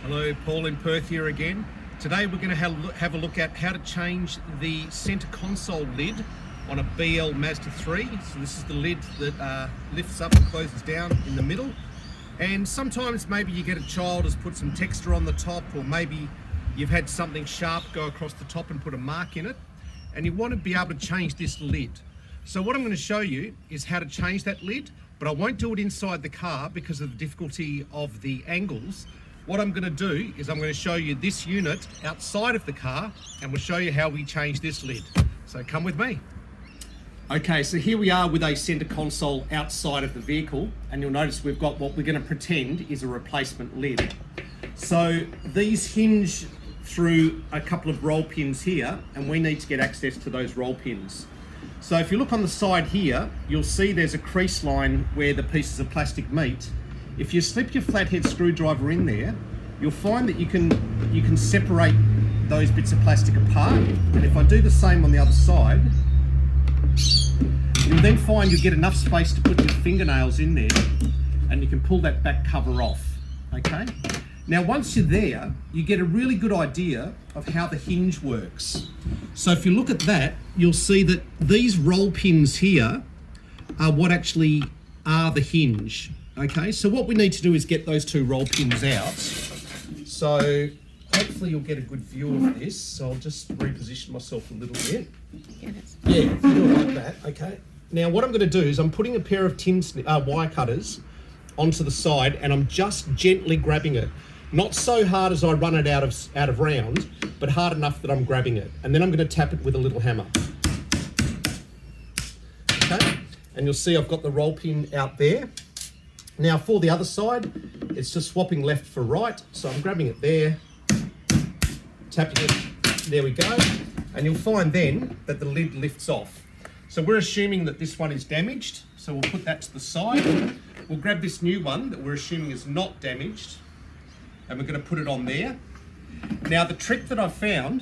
Hello, Paul in Perth here again. Today we're going to have a look at how to change the center console lid on a BL Mazda 3. So this is the lid that lifts up and closes down in the middle. And sometimes maybe you get a child has put some texture on the top, or maybe you've had something sharp go across the top and put a mark in it, and you want to be able to change this lid. So what I'm going to show you is how to change that lid, but I won't do it inside the car because of the difficulty of the angles. What I'm going to do is I'm going to show you this unit outside of the car, and we'll show you how we change this lid. So come with me. Okay, so here we are with a center console outside of the vehicle, and you'll notice we've got what we're going to pretend is a replacement lid. So these hinge through a couple of roll pins here, and we need to get access to those roll pins. So if you look on the side here, you'll see there's a crease line where the pieces of plastic meet. If you slip your flathead screwdriver in there, you'll find that you can separate those bits of plastic apart. And if I do the same on the other side, you'll then find you get enough space to put your fingernails in there, and you can pull that back cover off, okay? Now once you're there, you get a really good idea of how the hinge works. So if you look at that, you'll see that these roll pins here are what actually are the hinge. Okay, so what we need to do is get those two roll pins out. So hopefully you'll get a good view of this. So I'll just reposition myself a little bit. Yeah, if you do it like that, okay. Now what I'm going to do is I'm putting a pair of wire cutters onto the side, and I'm just gently grabbing it. Not so hard as I run it out of round, but hard enough that I'm grabbing it. And then I'm going to tap it with a little hammer. Okay, and you'll see I've got the roll pin out there. Now for the other side, it's just swapping left for right. So I'm grabbing it there, tapping it, there we go. And you'll find then that the lid lifts off. So we're assuming that this one is damaged. So we'll put that to the side. We'll grab this new one that we're assuming is not damaged, and we're going to put it on there. Now the trick that I've found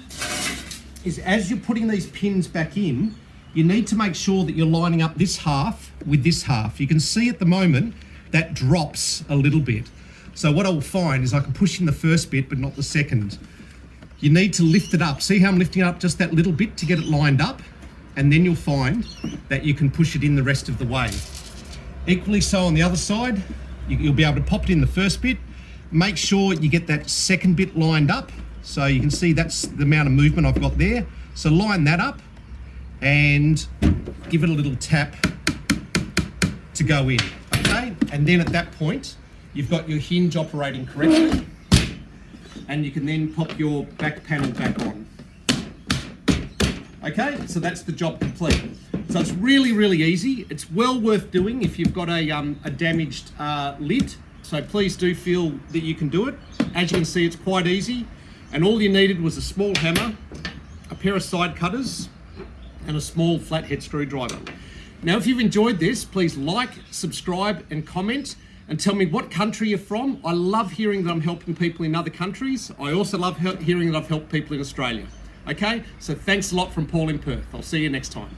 is as you're putting these pins back in, you need to make sure that you're lining up this half with this half. You can see at the moment that drops a little bit. So what I will find is I can push in the first bit but not the second. You need to lift it up. See how I'm lifting it up just that little bit to get it lined up, and then you'll find that you can push it in the rest of the way. Equally so on the other side, you'll be able to pop it in the first bit. Make sure you get that second bit lined up. So you can see that's the amount of movement I've got there. So line that up and give it a little tap to go in, okay? And then at that point, you've got your hinge operating correctly, and you can then pop your back panel back on. Okay, so that's the job complete. So it's really, really easy. It's well worth doing if you've got a damaged lid. So please do feel that you can do it. As you can see, it's quite easy. And all you needed was a small hammer, a pair of side cutters, and a small flathead screwdriver. Now, if you've enjoyed this, please like, subscribe, and comment, and tell me what country you're from. I love hearing that I'm helping people in other countries. I also love hearing that I've helped people in Australia. Okay, so thanks a lot from Paul in Perth. I'll see you next time.